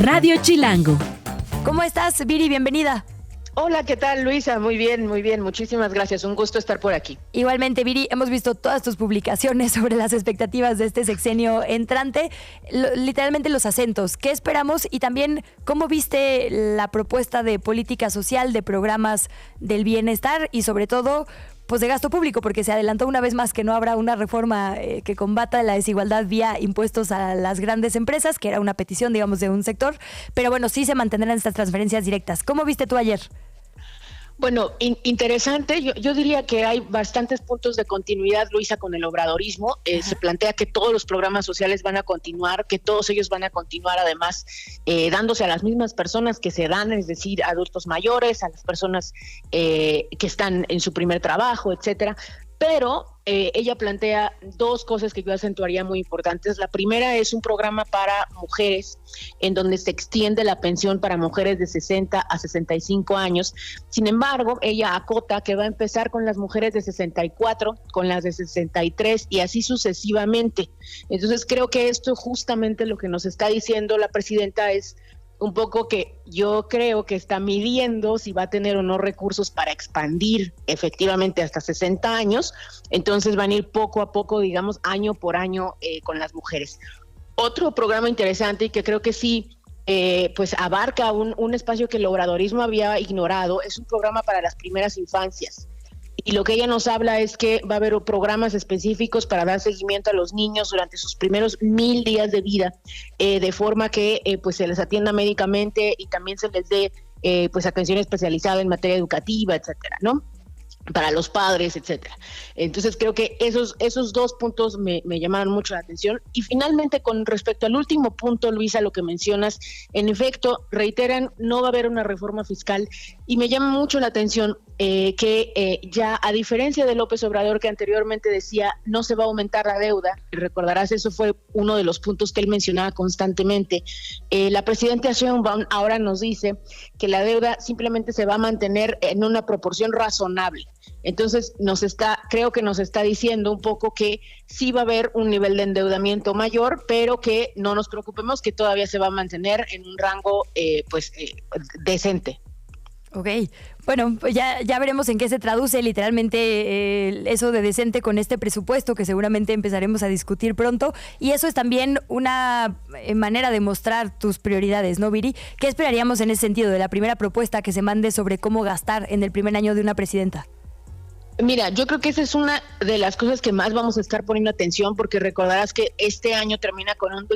Radio Chilango. ¿Cómo estás, Viri? Bienvenida. Hola, ¿qué tal, Luisa? Muy bien, muchísimas gracias, un gusto estar por aquí. Igualmente, Viri, hemos visto todas tus publicaciones sobre las expectativas de este sexenio entrante, literalmente los acentos. ¿Qué esperamos? Y también, ¿cómo viste la propuesta de política social, de programas del bienestar y sobre todo, pues de gasto público? Porque se adelantó una vez más que no habrá una reforma que combata la desigualdad vía impuestos a las grandes empresas, que era una petición, digamos, de un sector, pero bueno, sí se mantendrán estas transferencias directas. ¿Cómo viste tú ayer? Bueno, interesante. Yo diría que hay bastantes puntos de continuidad, Luisa, con el obradorismo. Se plantea que todos los programas sociales van a continuar, que todos ellos van a continuar además dándose a las mismas personas que se dan, es decir, adultos mayores, a las personas que están en su primer trabajo, etcétera. Pero ella plantea dos cosas que yo acentuaría muy importantes. La primera es un programa para mujeres en donde se extiende la pensión para mujeres de 60 a 65 años. Sin embargo, ella acota que va a empezar con las mujeres de 64, con las de 63 y así sucesivamente. Entonces creo que esto justamente lo que nos está diciendo la presidenta es un poco que yo creo que está midiendo si va a tener o no recursos para expandir efectivamente hasta 60 años, entonces van a ir poco a poco, digamos, año por año con las mujeres. Otro programa interesante y que creo que sí, pues abarca un espacio que el obradorismo había ignorado, es un programa para las primeras infancias. Y lo que ella nos habla es que va a haber programas específicos para dar seguimiento a los niños durante sus primeros 1000 días de vida, de forma que pues se les atienda médicamente y también se les dé pues atención especializada en materia educativa, etcétera, ¿no? Para los padres, etcétera. Entonces creo que esos dos puntos me llamaron mucho la atención. Y finalmente, con respecto al último punto, Luisa, lo que mencionas, en efecto, reiteran, no va a haber una reforma fiscal y me llama mucho la atención que ya a diferencia de López Obrador, que anteriormente decía no se va a aumentar la deuda, y recordarás, eso fue uno de los puntos que él mencionaba constantemente, la presidenta Sheinbaum ahora nos dice que la deuda simplemente se va a mantener en una proporción razonable. Entonces creo que nos está diciendo un poco que sí va a haber un nivel de endeudamiento mayor, pero que no nos preocupemos, que todavía se va a mantener en un rango decente. Ok, bueno, pues ya veremos en qué se traduce literalmente eso de decente con este presupuesto que seguramente empezaremos a discutir pronto, y eso es también una manera de mostrar tus prioridades, ¿no, Viri? ¿Qué esperaríamos en ese sentido de la primera propuesta que se mande sobre cómo gastar en el primer año de una presidenta? Mira, yo creo que esa es una de las cosas que más vamos a estar poniendo atención, porque recordarás que este año termina con un...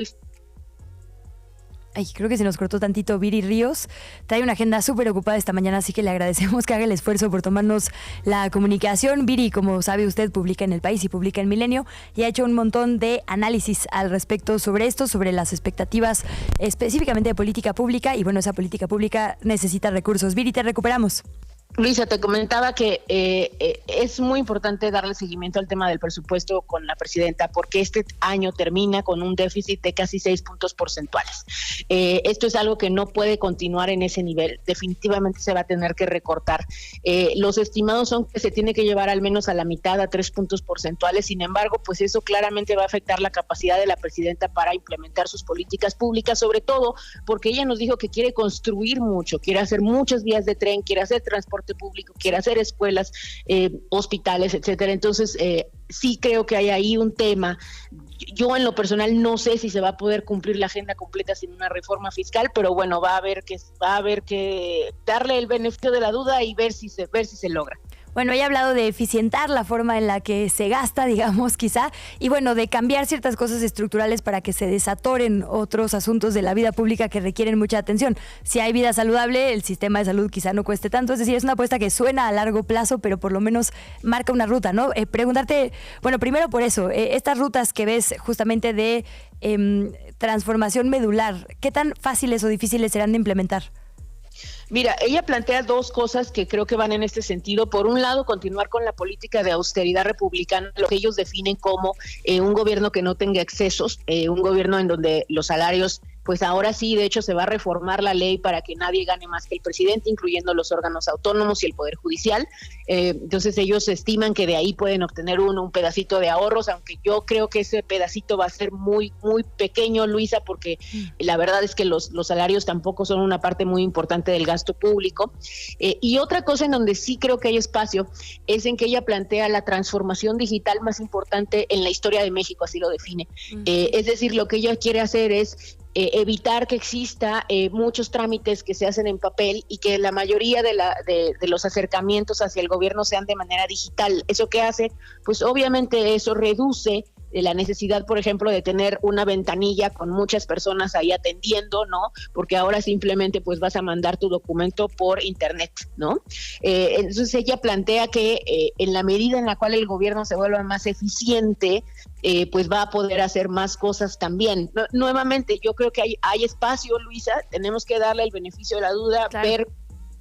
Ay, creo que se nos cortó tantito Viri Ríos. Trae una agenda súper ocupada esta mañana, así que le agradecemos que haga el esfuerzo por tomarnos la comunicación. Viri, como sabe usted, publica en El País y publica en Milenio y ha hecho un montón de análisis al respecto sobre esto, sobre las expectativas específicamente de política pública. Y bueno, esa política pública necesita recursos. Viri, te recuperamos. Luisa, te comentaba que es muy importante darle seguimiento al tema del presupuesto con la presidenta, porque este año termina con un déficit de casi 6 puntos porcentuales. Esto es algo que no puede continuar en ese nivel, definitivamente se va a tener que recortar. Los estimados son que se tiene que llevar al menos a la mitad, a 3 puntos porcentuales, sin embargo, pues eso claramente va a afectar la capacidad de la presidenta para implementar sus políticas públicas, sobre todo porque ella nos dijo que quiere construir mucho, quiere hacer muchas vías de tren, quiere hacer transporte público, quiere hacer escuelas, hospitales, etcétera. Entonces, sí creo que hay ahí un tema. Yo en lo personal no sé si se va a poder cumplir la agenda completa sin una reforma fiscal, pero bueno, va a haber que darle el beneficio de la duda y ver si se logra. Bueno, ella ha hablado de eficientar la forma en la que se gasta, digamos, quizá, y bueno, de cambiar ciertas cosas estructurales para que se desatoren otros asuntos de la vida pública que requieren mucha atención. Si hay vida saludable, el sistema de salud quizá no cueste tanto, es decir, es una apuesta que suena a largo plazo, pero por lo menos marca una ruta, ¿no? Preguntarte, bueno, primero por eso, estas rutas que ves justamente de transformación medular, ¿qué tan fáciles o difíciles serán de implementar? Mira, ella plantea dos cosas que creo que van en este sentido. Por un lado, continuar con la política de austeridad republicana, lo que ellos definen como un gobierno que no tenga excesos, un gobierno en donde los salarios pues ahora sí, de hecho, se va a reformar la ley para que nadie gane más que el presidente, incluyendo los órganos autónomos y el Poder Judicial. Entonces ellos estiman que de ahí pueden obtener un pedacito de ahorros, aunque yo creo que ese pedacito va a ser muy, muy pequeño, Luisa, porque la verdad es que los salarios tampoco son una parte muy importante del gasto público. Y otra cosa en donde sí creo que hay espacio es en que ella plantea la transformación digital más importante en la historia de México, así lo define. Es decir, lo que ella quiere hacer es evitar que exista muchos trámites que se hacen en papel y que la mayoría de los acercamientos hacia el gobierno sean de manera digital. ¿Eso qué hace? Pues obviamente eso reduce la necesidad, por ejemplo, de tener una ventanilla con muchas personas ahí atendiendo, ¿no? Porque ahora simplemente pues vas a mandar tu documento por internet, ¿no? Entonces ella plantea que en la medida en la cual el gobierno se vuelva más eficiente, pues va a poder hacer más cosas también. Nuevamente, yo creo que hay espacio, Luisa, tenemos que darle el beneficio de la duda, claro. Ver,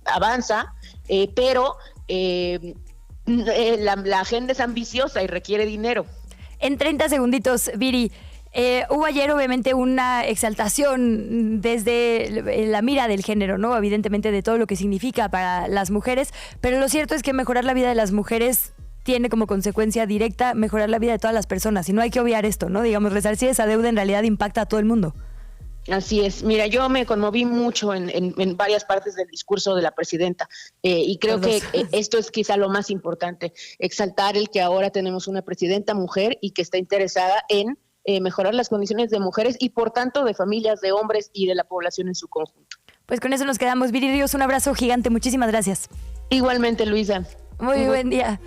avanza, pero la agenda es ambiciosa y requiere dinero. En 30 segunditos, Viri, hubo ayer obviamente una exaltación desde la mira del género, ¿no? Evidentemente de todo lo que significa para las mujeres, pero lo cierto es que mejorar la vida de las mujeres tiene como consecuencia directa mejorar la vida de todas las personas y no hay que obviar esto, ¿no? Digamos, resarcir esa deuda en realidad impacta a todo el mundo. Así es. Mira, yo me conmoví mucho en varias partes del discurso de la presidenta y creo que esto es quizá lo más importante, exaltar el que ahora tenemos una presidenta mujer y que está interesada en mejorar las condiciones de mujeres y por tanto de familias, de hombres y de la población en su conjunto. Pues con eso nos quedamos. Viri Ríos, un abrazo gigante. Muchísimas gracias. Igualmente, Luisa. Muy buen día.